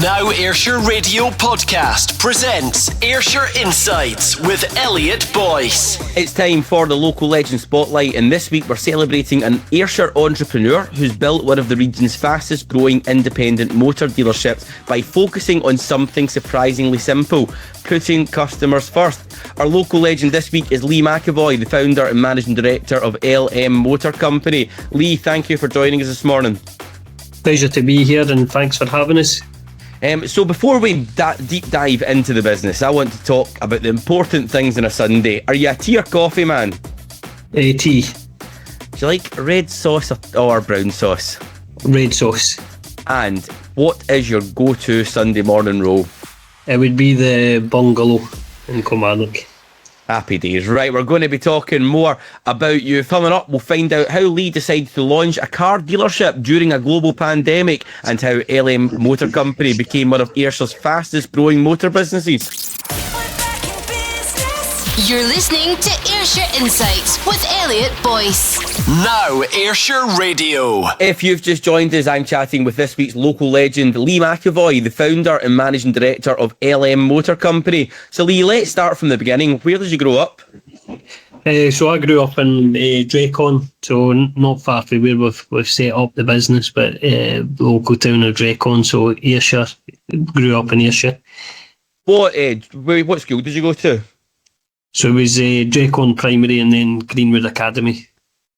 Now Ayrshire Radio Podcast presents Ayrshire Insights with Elliot Boyce. It's time for the Local Legend Spotlight, and this week we're celebrating an Ayrshire entrepreneur who's built one of the region's fastest growing independent motor dealerships by focusing on something surprisingly simple: putting customers first. Our local legend this week is Leigh McAvoy, the founder and managing director of LM Motor Company. Leigh, thank you for joining us this morning. Pleasure to be here, and thanks for having us. So before we deep dive into the business, I want to talk about the important things on a Sunday. Are you a tea or coffee man? Tea. Do you like red sauce or brown sauce? Red sauce. And what is your go-to Sunday morning roll? It would be the bungalow in Kilmarnock. Happy days. Right, we're going to be talking more about you. Coming up, we'll find out how Leigh decided to launch a car dealership during a global pandemic and how LM Motor Company became one of Ayrshire's fastest growing motor businesses. You're listening to Ayrshire Insights with Elliot Boyce. Now Ayrshire Radio. If you've just joined us, I'm chatting with this week's local legend, Leigh McAvoy, the founder and managing director of LM Motor Company. So Leigh, let's start from the beginning. Where did you grow up? So I grew up in Draycon, so not far from where we've set up the business, but local town of Draycon, so Ayrshire. Grew up in Ayrshire. What school did you go to? So it was Draycon Primary and then Greenwood Academy.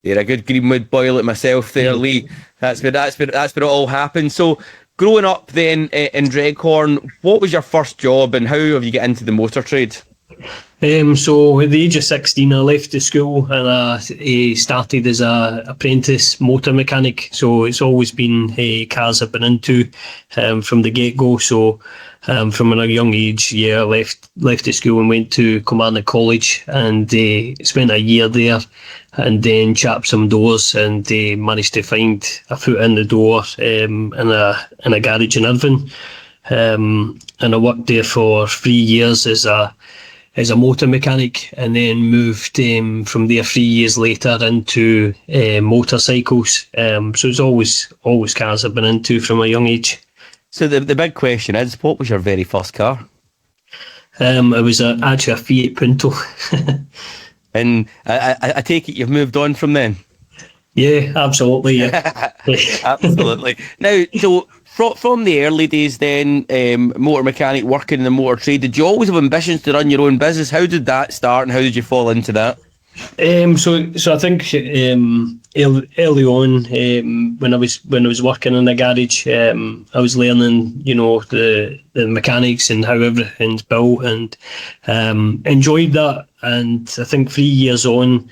You're a good Greenwood boy like myself there, Leigh. That's where it all happened. So growing up then in Draycon, what was your first job and how have you got into the motor trade? So at the age of 16 I left the school and I started as a apprentice motor mechanic. So it's always been cars I've been into from the get-go. So from a young age, I left the school and went to Kilmarnock College and spent a year there and then chapped some doors and managed to find a foot in the door in a garage in Irvine. And I worked there for 3 years as a motor mechanic and then moved from there 3 years later into motorcycles. So it's always cars I've been into from a young age. So the big question is, what was your very first car? It was actually a Fiat Punto. And I take it you've moved on from then? Yeah, absolutely. Yeah. Absolutely. Now, so from the early days then, motor mechanic, working in the motor trade, did you always have ambitions to run your own business? How did that start and how did you fall into that? So I think early on, when I was working in a garage, I was learning, the mechanics and how everything's built, and enjoyed that. And I think 3 years on,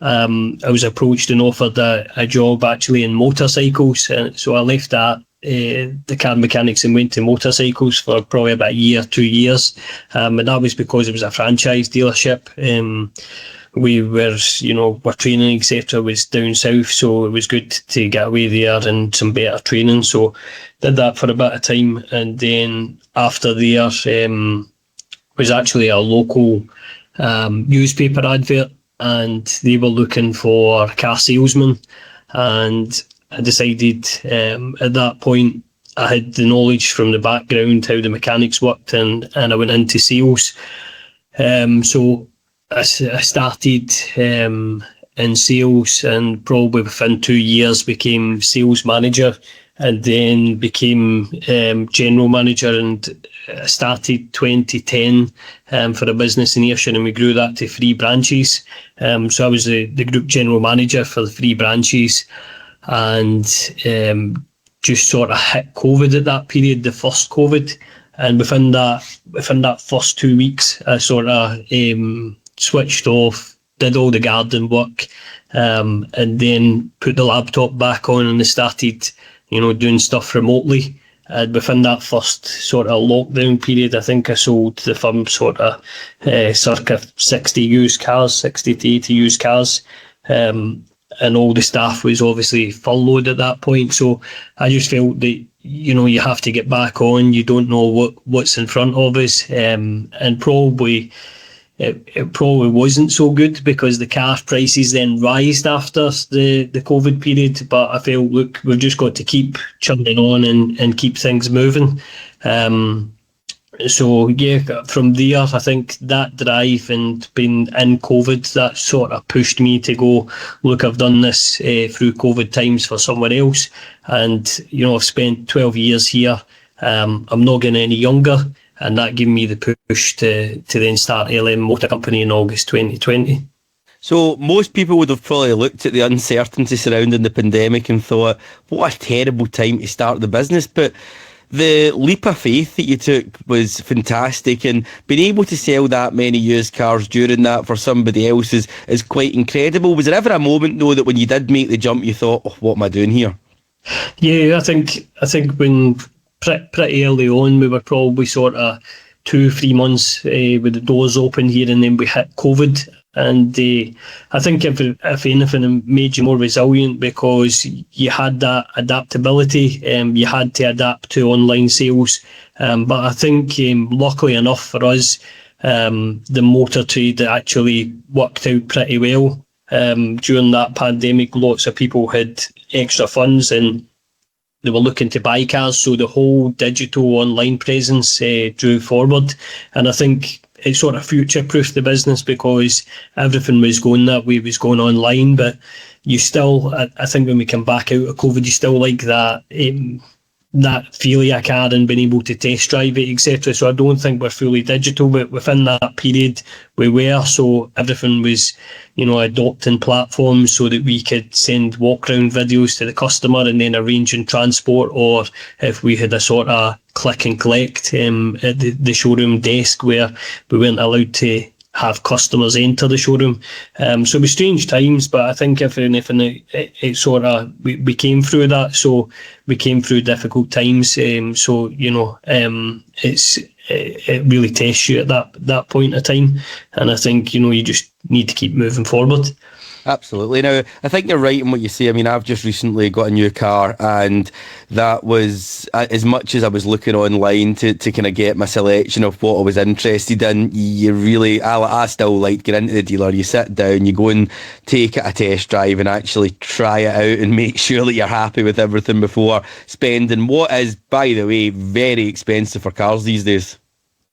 I was approached and offered a job actually in motorcycles, and so I left that. The car mechanics and went to motorcycles for probably about a year, 2 years, and that was because it was a franchise dealership. We were, our training, etc., was down south, so it was good to get away there and some better training. So did that for a bit of time, and then after there was actually a local newspaper advert, and they were looking for car salesmen, and I decided at that point I had the knowledge from the background how the mechanics worked, and I went into sales. So I started in sales, and probably within 2 years became sales manager, and then became general manager, and started 2010 for a business in Ayrshire, and we grew that to 3 branches. So I was the group general manager for the 3 branches, and just sort of hit COVID at that period, the first COVID, and within that first 2 weeks I sort of switched off, did all the garden work, and then put the laptop back on and I started, doing stuff remotely. And within that first sort of lockdown period, I think I sold the firm sort of circa 60 to 80 used cars. And all the staff was obviously furloughed at that point. So I just felt that, you have to get back on. You don't know what's in front of us. And probably it probably wasn't so good because the car prices then rised after the COVID period. But I feel, look, we've just got to keep churning on and keep things moving. So yeah, from there, I think that drive and being in COVID, that sort of pushed me to go, look, I've done this through COVID times for someone else. And, you know, I've spent 12 years here. I'm not getting any younger. And that gave me the push to then start LM Motor Company in August 2020. So most people would have probably looked at the uncertainty surrounding the pandemic and thought, what a terrible time to start the business. But the leap of faith that you took was fantastic, and being able to sell that many used cars during that for somebody else is quite incredible. Was there ever a moment, though, that when you did make the jump, you thought, oh, what am I doing here? Yeah, I think when pretty early on, we were probably sort of 2-3 months with the doors open here, and then we hit COVID. And I think if anything, it made you more resilient because you had that adaptability. You had to adapt to online sales. But I think, luckily enough for us, the motor trade actually worked out pretty well. During that pandemic, lots of people had extra funds and they were looking to buy cars. So the whole digital online presence drew forward. And I think it sort of future-proofed the business because everything was going that way, was going online. But you still, I think when we come back out of COVID, you still like that feeling of a car and being able to test drive it, etc. So I don't think we're fully digital, but within that period we were. So everything was, you know, adopting platforms so that we could send walk-around videos to the customer and then arranging transport, or if we had a sort of click and collect at the showroom desk where we weren't allowed to have customers enter the showroom. So it was strange times, but I think if anything, it sort of, we came through that. So we came through difficult times. So, you know, it really tests you at that point of time. And I think, you know, you just need to keep moving forward. Absolutely. Now, I think you're right in what you say. I mean, I've just recently got a new car, and that was, as much as I was looking online to kind of get my selection of what I was interested in, you really, I still like get into the dealer, you sit down, you go and take it a test drive and actually try it out and make sure that you're happy with everything before spending what is, by the way, very expensive for cars these days.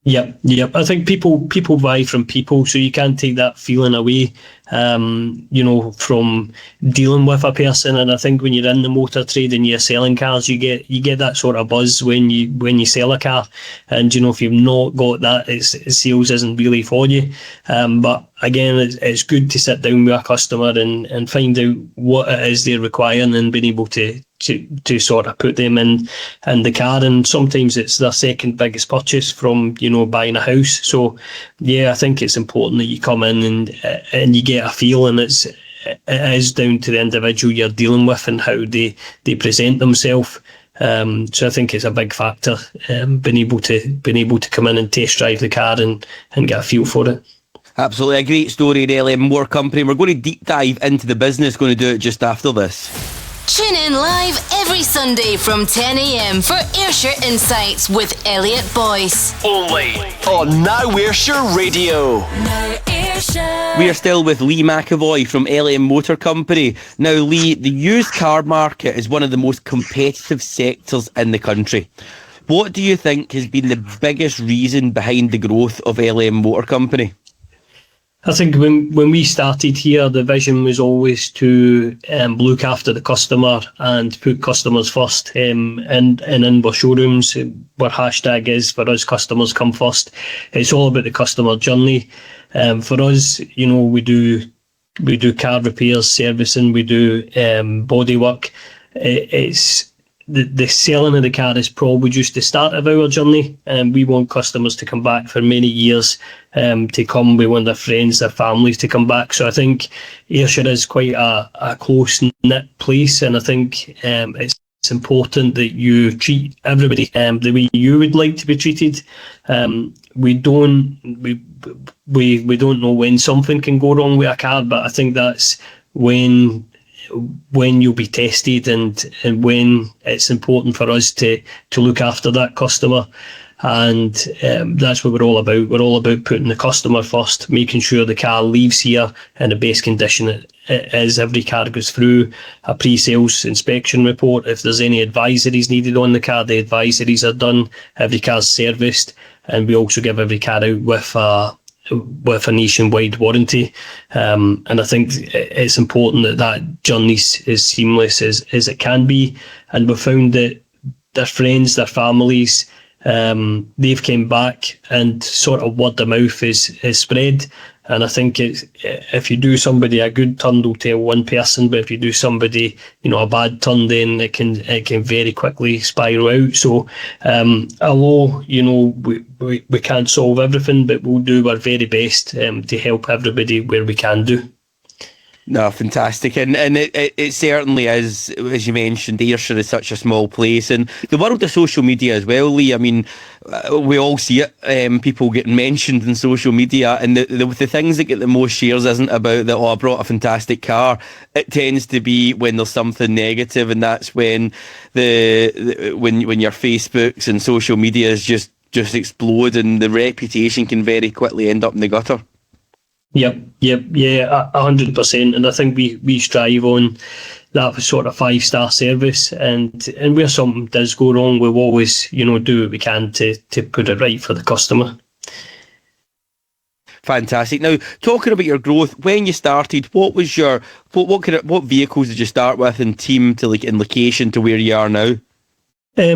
Yep. I think people buy from people, so you can't take that feeling away, you know, from dealing with a person. And I think when you're in the motor trade and you're selling cars, you get that sort of buzz when you sell a car. And, you know, if you've not got that, sales isn't really for you. But again, it's good to sit down with a customer and find out what it is they're requiring and being able to sort of put them in the car. And sometimes it's their second biggest purchase from, you know, buying a house. So yeah, I think it's important that you come in and you get a feel, and it is down to the individual you're dealing with and how they present themselves. So I think it's a big factor, being able to come in and test drive the car and get a feel for it. Absolutely, a great story in LM Motor Company. We're going to deep dive into the business, going to do it just after this. Tune in live every Sunday from 10 a.m. for Ayrshire Insights with Elliot Boyce. Only on Now Ayrshire Radio. Now Ayrshire. We are still with Leigh McAvoy from LM Motor Company. Now, Leigh, the used car market is one of the most competitive sectors in the country. What do you think has been the biggest reason behind the growth of LM Motor Company? I think when we started here, the vision was always to look after the customer and put customers first. And in our showrooms, where hashtag is for us, customers come first. It's all about the customer journey. For us, you know, we do car repairs, servicing, we do body work. It's the selling of the car is probably just the start of our journey, and we want customers to come back for many years to come. We want their friends, their families to come back. So I think Ayrshire is quite a close-knit place, and I think it's important that you treat everybody the way you would like to be treated. We don't know when something can go wrong with a car, but I think that's when you'll be tested and when it's important for us to look after that customer. and that's what we're all about. We're all about putting the customer first, making sure the car leaves here in the best condition it is. Every car goes through a pre-sales inspection report. If there's any advisories needed on the car, the advisories are done. Every car's serviced, and we also give every car out with a nationwide warranty, and I think it's important that journey is seamless as it can be. And we've found that their friends, their families, they've came back, and sort of word of mouth is spread. And I think if you do somebody a good turn, they'll tell one person, but if you do somebody, a bad turn, then it can very quickly spiral out. So, although, we can't solve everything, but we'll do our very best to help everybody where we can do. No, fantastic. And it certainly is, as you mentioned, Ayrshire is such a small place. And the world of social media as well, Leigh, I mean, we all see it, people getting mentioned in social media, and the things that get the most shares isn't about that, I brought a fantastic car. It tends to be when there's something negative, and that's when when your Facebooks and social media is just explode, and the reputation can very quickly end up in the gutter. Yep, yeah, 100%. And I think we strive on that sort of 5-star service, and where something does go wrong, we'll always, do what we can to put it right for the customer. Fantastic. Now, talking about your growth, when you started, what was your what vehicles did you start with, and team to in location to where you are now?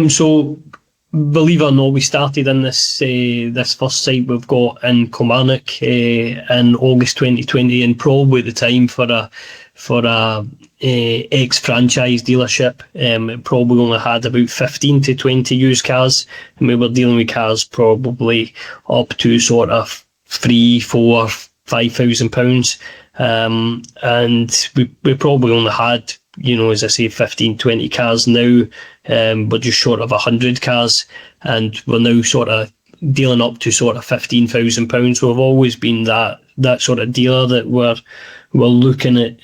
So, believe it or not, we started in this first site we've got in Kilmarnock in August 2020, and probably the time for a ex-franchise dealership. It probably only had about 15 to 20 used cars, and we were dealing with cars probably up to sort of £3,000, £4,000, £5,000, and we probably only had, as I say, 15, 20 cars now. We're just short of 100 cars, and we're now sort of dealing up to sort of £15,000. So we've always been that sort of dealer that we're looking at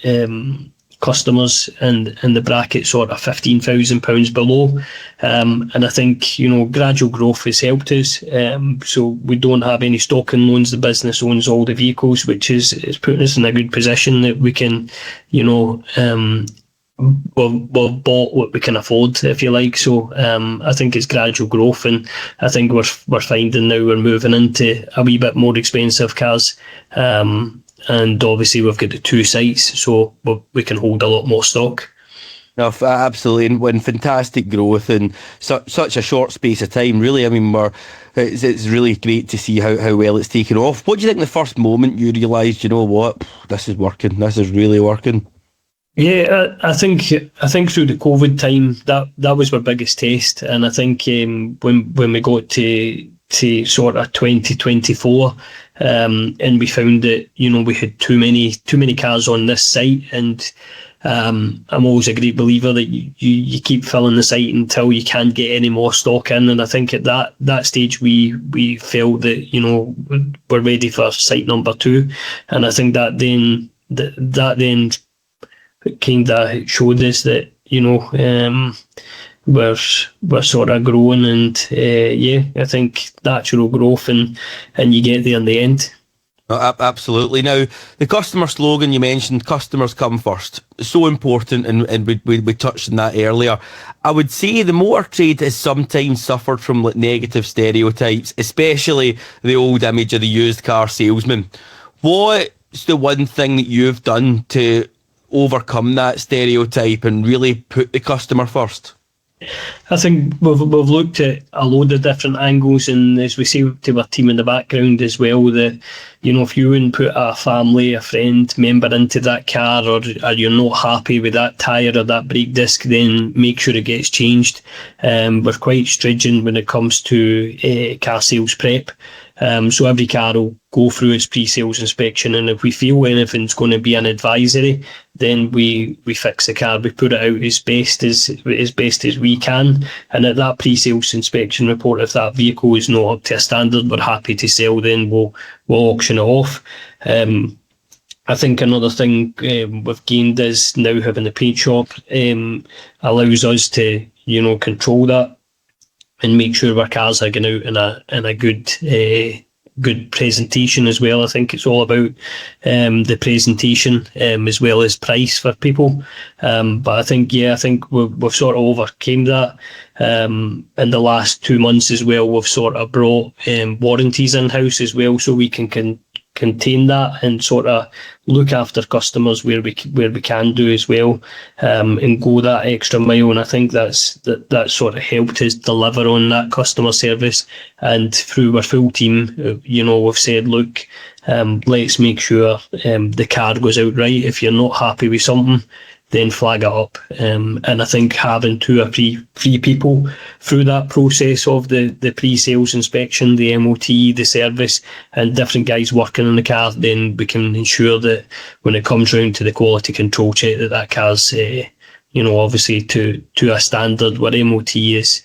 customers in the bracket sort of £15,000 below. And I think, gradual growth has helped us. So we don't have any stocking loans. The business owns all the vehicles, which is putting us in a good position that we can, we've bought what we can afford, if you like. So I think it's gradual growth, and I think we're finding now we're moving into a wee bit more expensive cars, and obviously we've got the 2 sites, so we can hold a lot more stock. No, absolutely, and fantastic growth in such a short space of time. Really, I mean, it's really great to see how well it's taken off. What do you think the first moment you realised, what, this is working, this is really working? Yeah, I think through the COVID time that was our biggest test, and I think when we got to sort of 2024, and we found that we had too many cars on this site, and I'm always a great believer that you keep filling the site until you can't get any more stock in, and I think at that stage we felt that we're ready for site number 2, and I think that then kind of showed us that we're sort of growing, and I think natural growth, and you get there in the end. Absolutely. Now, the customer slogan you mentioned, customers come first, so important, and we touched on that earlier. I would say the motor trade has sometimes suffered from negative stereotypes, especially the old image of the used car salesman. What's the one thing that you've done to overcome that stereotype and really put the customer first? I think we've looked at a load of different angles, and as we say to our team in the background as well, that if you wouldn't put a family, a friend member into that car, or you're not happy with that tyre or that brake disc, then make sure it gets changed. We're quite stringent when it comes to car sales prep. So every car will go through its pre-sales inspection, and if we feel anything's going to be an advisory, then we fix the car. We put it out as best as we can, and at that pre-sales inspection report, if that vehicle is not up to a standard we're happy to sell, then we'll auction it off. I think another thing we've gained is now having the paint shop allows us to control that. make sure our cars are going out in a good presentation as well. I think it's all about the presentation as well as price for people. But I think we've sort of overcame that in the last 2 months as well. We've sort of brought warranties in-house as well, so we can contain that and sort of look after customers where we can do as well, and go that extra mile. And I think that sort of helped us deliver on that customer service. And through our full team, we've said, look, let's make sure the car goes out right. If you're not happy with something, then flag it up. And I think having 2 or 3 people through that process of the pre-sales inspection, the MOT, the service, and different guys working on the car, then we can ensure that when it comes round to the quality control check, that car's, obviously to a standard where MOT is.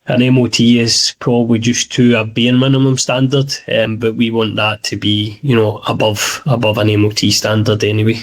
An MOT is probably just to a bare minimum standard, but we want that to be, above an MOT standard anyway.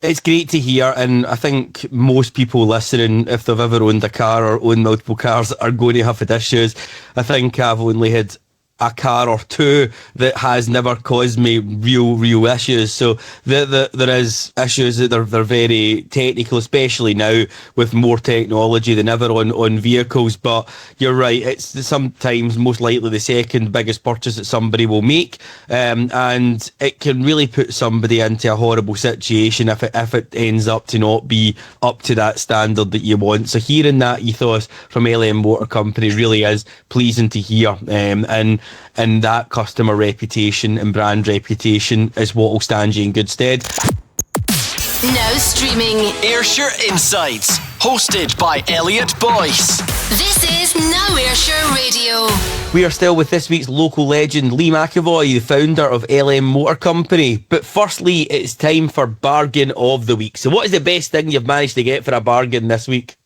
It's great to hear, and I think most people listening, if they've ever owned a car or owned multiple cars, are going to have had issues. I think I've only had a car or 2 that has never caused me real issues. So there is issues that they're very technical, especially now with more technology than ever on vehicles. But you're right, it's sometimes most likely the second biggest purchase that somebody will make, and it can really put somebody into a horrible situation if it ends up to not be up to that standard that you want. So hearing that ethos from LM Motor Company really is pleasing to hear, and that customer reputation and brand reputation is what will stand you in good stead. Now streaming Ayrshire Insights, hosted by Elliot Boyce. This is Now Ayrshire Radio. We are still with this week's local legend, Leigh McAvoy, the founder of LM Motor Company. But firstly, it's time for Bargain of the Week. So what is the best thing you've managed to get for a bargain this week?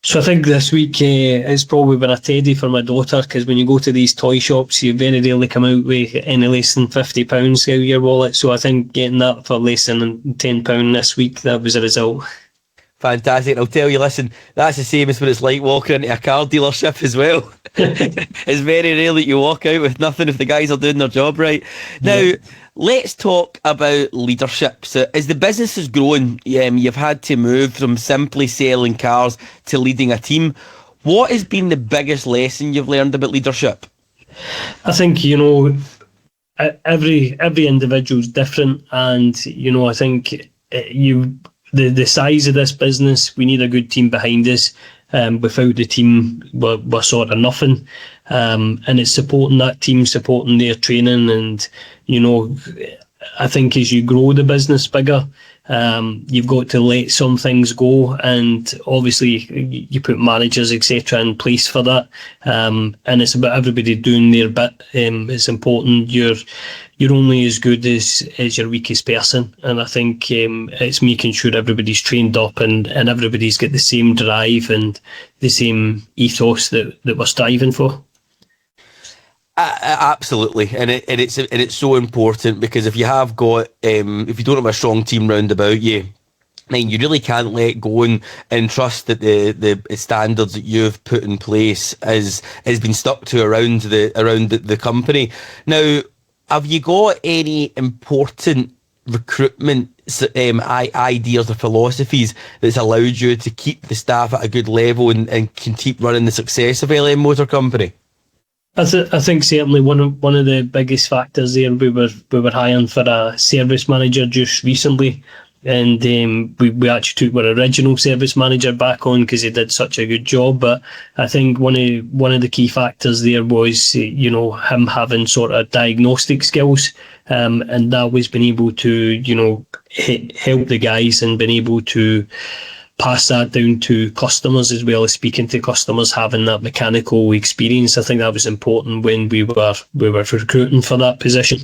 So I think this week it's probably been a teddy for my daughter, because when you go to these toy shops, you very rarely come out with any less than £50 out of your wallet. So I think getting that for less than £10 this week, that was a result. Fantastic. I'll tell you, listen, that's the same as what it's like walking into a car dealership as well. It's very rare that you walk out with nothing if the guys are doing their job right. Now, let's talk about leadership. So as the business has grown, you've had to move from simply selling cars to leading a team. What has been the biggest lesson you've learned about leadership? I think, every individual's different, and, I think the size of this business, we need a good team behind us. Without the team, we're sort of nothing. And it's supporting that team, supporting their training. And, I think as you grow the business bigger, you've got to let some things go. And obviously you put managers, etc. in place for that. And it's about everybody doing their bit. It's important. You're only as good as your weakest person. And I think it's making sure everybody's trained up and everybody's got the same drive and the same ethos that we're striving for. Absolutely, and it's so important, because if you have got if you don't have a strong team round about you, then you really can't let go and trust that the standards that you've put in place has been stuck to around the company. Now, have you got any important recruitment ideas or philosophies that's allowed you to keep the staff at a good level and can keep running the success of LM Motor Company? I think certainly one of the biggest factors there, we were hiring for a service manager just recently, and we actually took our original service manager back on because he did such a good job. But I think one of the key factors there was him having sort of diagnostic skills, and that was being able to help the guys and being able to pass that down to customers, as well as speaking to customers, having that mechanical experience. I think that was important when we were recruiting for that position,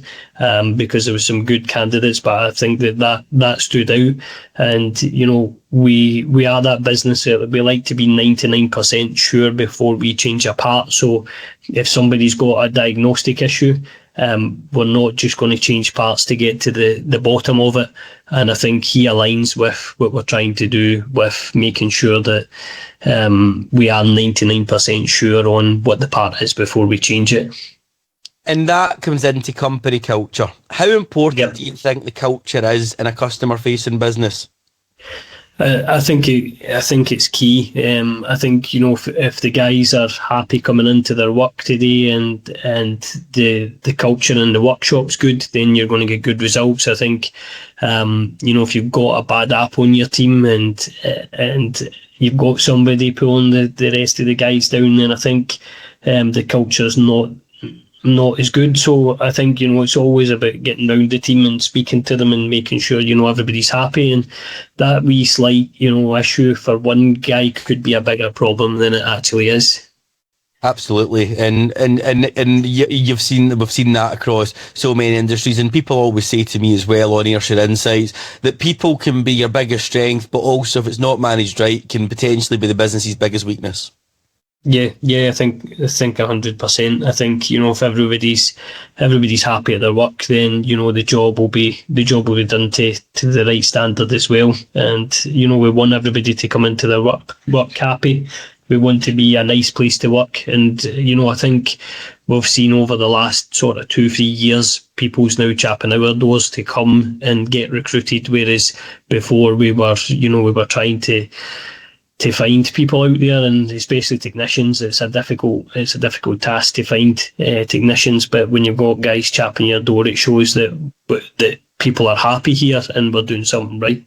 because there were some good candidates, but I think that stood out. And we are that business that we like to be 99% sure before we change a part. So if somebody's got a diagnostic issue, we're not just going to change parts to get to the bottom of it. And I think he aligns with what we're trying to do, with making sure that we are 99% sure on what the part is before we change it. And that comes into company culture. How important do you think the culture is in a customer-facing business? I think it's key. I think, you know, if the guys are happy coming into their work today and the culture in the workshop's good, then you're going to get good results. I think, you know, if you've got a bad apple on your team and you've got somebody pulling the rest of the guys down, then I think the culture's not as good. So I think, you know, it's always about getting round the team and speaking to them and making sure, you know, everybody's happy. And that wee slight, you know, issue for one guy could be a bigger problem than it actually is. Absolutely, and we've seen that across so many industries, and people always say to me as well on Ayrshire Insights that people can be your biggest strength, but also if it's not managed right, can potentially be the business's biggest weakness. Yeah, I think 100%. I think, you know, if everybody's happy at their work, then, you know, the job will be done to the right standard as well. And, you know, we want everybody to come into their work happy. We want to be a nice place to work. And, you know, I think we've seen over the last sort of 2-3 years, people's now chapping our doors to come and get recruited, whereas before we were trying to find people out there, and especially technicians. It's a difficult task to find technicians, but when you've got guys chapping your door, it shows that people are happy here and we're doing something right.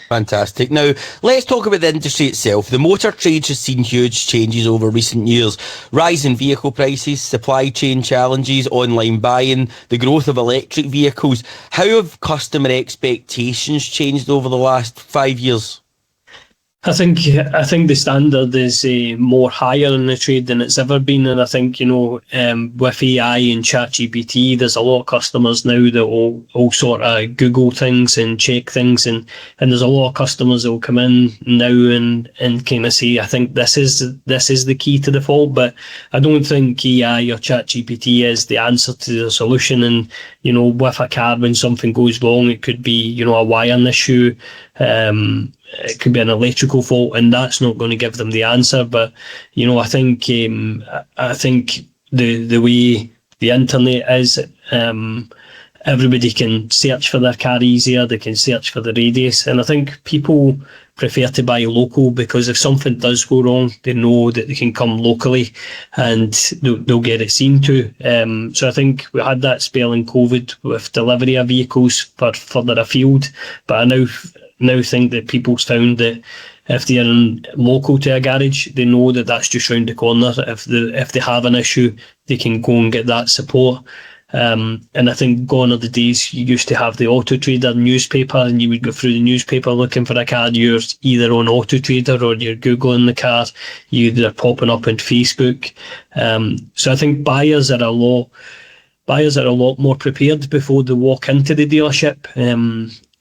Fantastic. Now, let's talk about the industry itself. The motor trade has seen huge changes over recent years. Rise in vehicle prices, supply chain challenges, online buying, the growth of electric vehicles. How have customer expectations changed over the last 5 years? I think the standard is more higher in the trade than it's ever been, and I think, you know, with AI and ChatGPT, there's a lot of customers now that will sort of Google things and check things, and there's a lot of customers that will come in now and kind of say, I think this is the key to the fault, but I don't think AI or ChatGPT is the answer to the solution. And, you know, with a car, when something goes wrong, it could be, you know, a wiring issue. It could be an electrical fault, and that's not going to give them the answer. But, you know, I think the way the internet is, everybody can search for their car easier. They can search for the radius, and I think people prefer to buy local because if something does go wrong, they know that they can come locally and they'll get it seen to. So I think we had that spell in COVID with delivery of vehicles for further afield, but I now think that people's found that if they're local to a garage, they know that that's just round the corner. If they have an issue, they can go and get that support. And I think gone are the days you used to have the Auto Trader newspaper, and you would go through the newspaper looking for a car. You're either on Auto Trader or you're Googling the car. They're popping up on Facebook. So I think buyers are a lot more prepared before they walk into the dealership.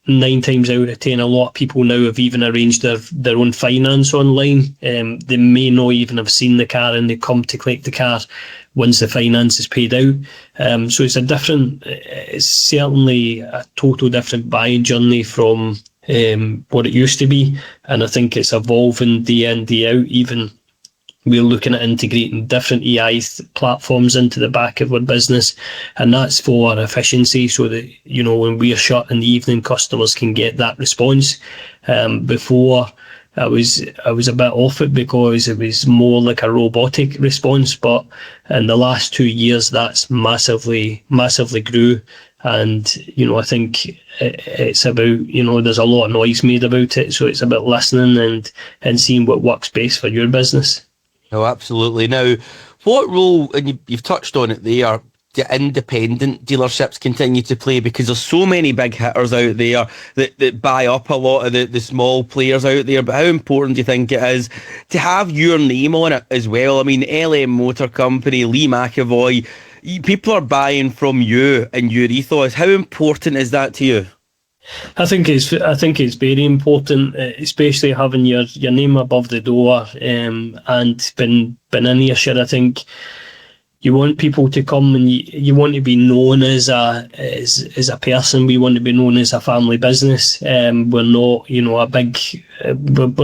9 times out of 10, a lot of people now have even arranged their own finance online. They may not even have seen the car, and they come to collect the car once the finance is paid out. So it's certainly a total different buying journey from what it used to be, and I think it's evolving day in, day out. Even we're looking at integrating different AI platforms into the back of our business, and that's for efficiency, so that, you know, when we're shut in the evening, customers can get that response. Before, I was a bit off it because it was more like a robotic response, but in the last 2 years, that's massively grew. And, you know, I think it's about, you know, there's a lot of noise made about it, so it's about listening and seeing what works best for your business. Oh, absolutely. Now, what role, and you've touched on it there, do independent dealerships continue to play? Because there's so many big hitters out there that buy up a lot of the small players out there. But how important do you think it is to have your name on it as well? I mean, LM Motor Company, Leigh McAvoy, people are buying from you and your ethos. How important is that to you? I think it's very important, especially having your name above the door, and been in Ayrshire. I think, you want people to come, and you want to be known as a person. We want to be known as a family business. We're not, we're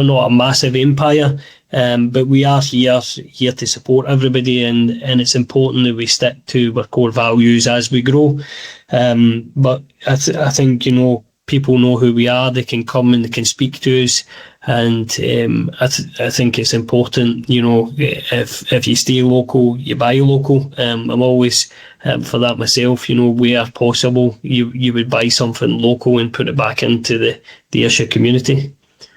not a massive empire, but we are here to support everybody, and it's important that we stick to our core values as we grow. But I think, people know who we are. They can come and they can speak to us, and I think it's important. If you stay local, you buy local. I'm always for that myself. Where possible, you would buy something local and put it back into the Ayrshire community.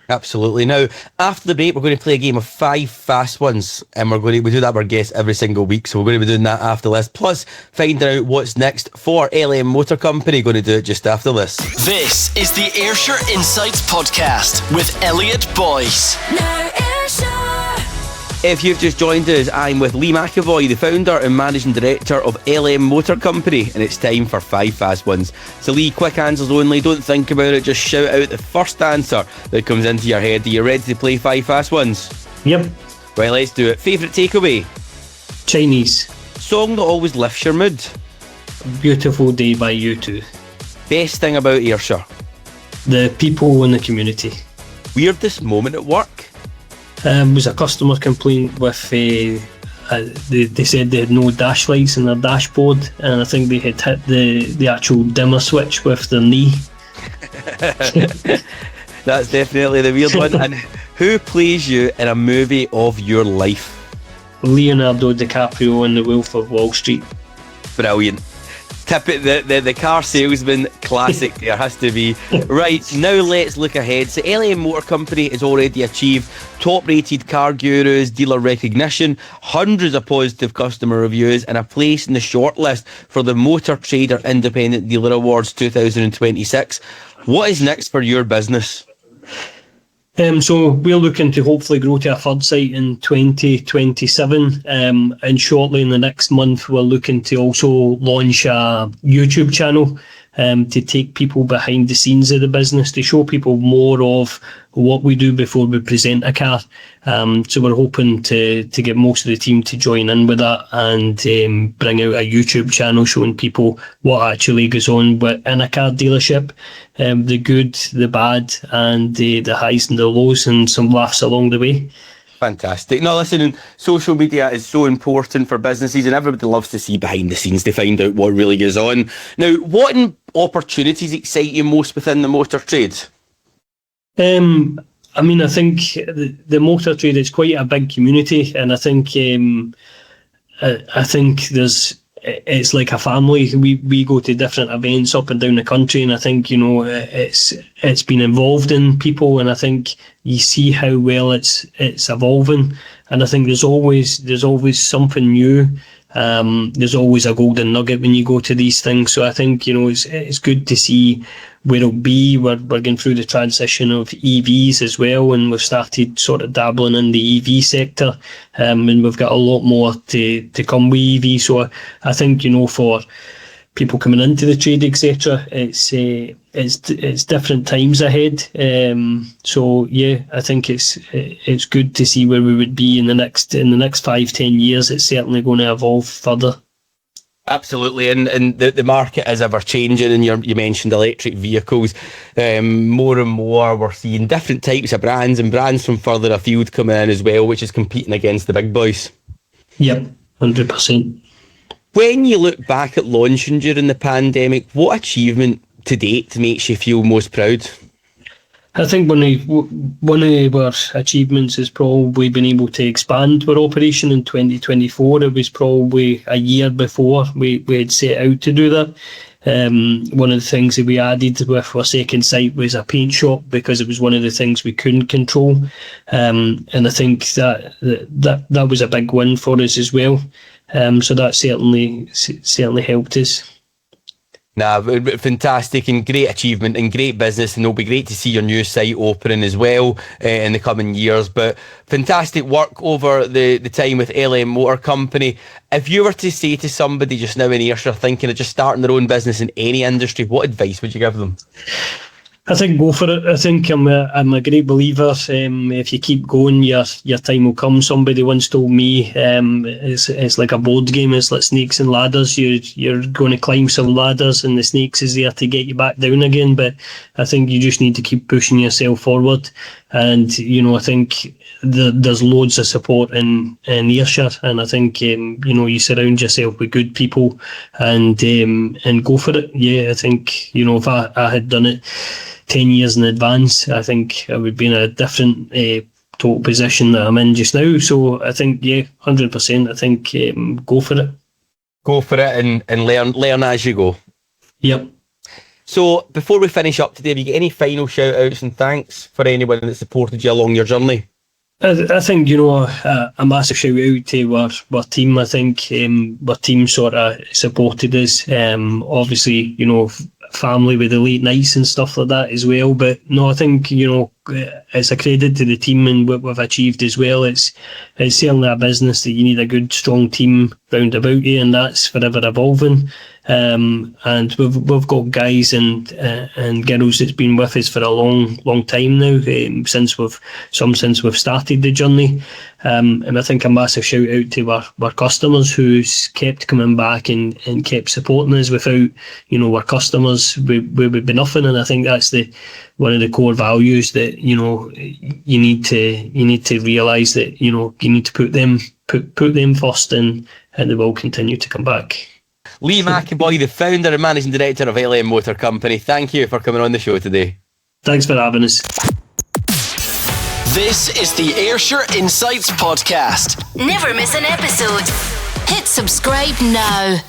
Absolutely. Now, after the break, we're going to play a game of 5 fast ones, and we do that with our guests every single week, so we're going to be doing that after this, plus finding out what's next for LM Motor Company. Going to do it just after this. This is the Ayrshire Insights podcast with Elliot Boyce. Now Ayrshire. If you've just joined us, I'm with Leigh McAvoy, the founder and managing director of LM Motor Company, and it's time for 5 fast ones. So Leigh, quick answers only, don't think about it, just shout out the first answer that comes into your head. Are you ready to play 5 fast ones? Yep. Right, let's do it. Favourite takeaway? Chinese. Song that always lifts your mood? Beautiful Day by U2. Best thing about Ayrshire? The people in the community. Weirdest moment at work? Was a customer complaint with they said they had no dash lights in their dashboard, and I think they had hit the actual dimmer switch with their knee. That's definitely the weird one. And who plays you in a movie of your life? Leonardo DiCaprio in The Wolf of Wall Street. Brilliant. Tip it, the car salesman classic there has to be. Right, now let's look ahead. So LM Motor Company has already achieved top rated car gurus, dealer recognition, hundreds of positive customer reviews, and a place in the shortlist for the Motor Trader Independent Dealer Awards 2026. What is next for your business? So we're looking to hopefully grow to a third site in 2027, and shortly in the next month we're looking to also launch a YouTube channel to take people behind the scenes of the business, to show people more of what we do before we present a car. So we're hoping to get most of the team to join in with that, and bring out a YouTube channel showing people what actually goes on in a car dealership, the good, the bad, and the highs and the lows, and some laughs along the way. Fantastic. No, listen, social media is so important for businesses, and everybody loves to see behind the scenes to find out what really goes on. Now, what opportunities excite you most within the motor trade? I think the motor trade is quite a big community, and I think it's like a family. We go to different events up and down the country, and I think it's been involved in people, and I think you see how well it's evolving, and I think there's always something new. There's always a golden nugget when you go to these things. So I think it's good to see where it'll be. We're going through the transition of EVs as well, and we've started sort of dabbling in the EV sector, and we've got a lot more to come with EV. So I think for people coming into the trade, etc., it's different times ahead. So yeah, I think it's good to see where we would be in the next 5-10 years. It's certainly going to evolve further. Absolutely, and the market is ever changing, and you mentioned electric vehicles. More and more we're seeing different types of brands, and brands from further afield coming in as well, which is competing against the big boys. Yep, 100%. When you look back at launching during the pandemic, what achievement to date makes you feel most proud? I think one of our achievements is probably been able to expand our operation in 2024. It was probably a year before we had set out to do that. One of the things that we added with our second site was a paint shop, because it was one of the things we couldn't control. And I think that was a big win for us as well. So that certainly helped us. Fantastic and great achievement and great business, and it'll be great to see your new site opening as well in the coming years. But fantastic work over the time with LM Motor Company. If you were to say to somebody just now in Ayrshire thinking of just starting their own business in any industry, what advice would you give them? I think go for it. I think I'm a great believer. If you keep going, your time will come. Somebody once told me it's like a board game. It's like snakes and ladders. You're going to climb some ladders, and the snakes is there to get you back down again. But I think you just need to keep pushing yourself forward. And I think there's loads of support in Ayrshire, and I think you surround yourself with good people and go for it. Yeah, I think if I had done it 10 years in advance, I think I would be in a different total position that I'm in just now. So I think 100%. I think go for it. Go for it and learn as you go. Yep. So before we finish up today, have you got any final shout outs and thanks for anyone that supported you along your journey? I think, a massive shout out to our team. I think our team sort of supported us. Obviously, family with the late nights and stuff like that as well. But no, I think, it's a credit to the team and what we've achieved as well. It's certainly a business that you need a good, strong team round about you, and that's forever evolving. And we've got guys and girls that's been with us for a long time now, since we've started the journey. And I think a massive shout out to our customers who's kept coming back and kept supporting us. Without our customers, we would be nothing. And I think that's one of the core values that you need to realise that you need to put them first, and they will continue to come back. Leigh McAvoy, the founder and managing director of LM Motor Company, thank you for coming on the show today. Thanks for having us. This is the Ayrshire Insights podcast. Never miss an episode. Hit subscribe now.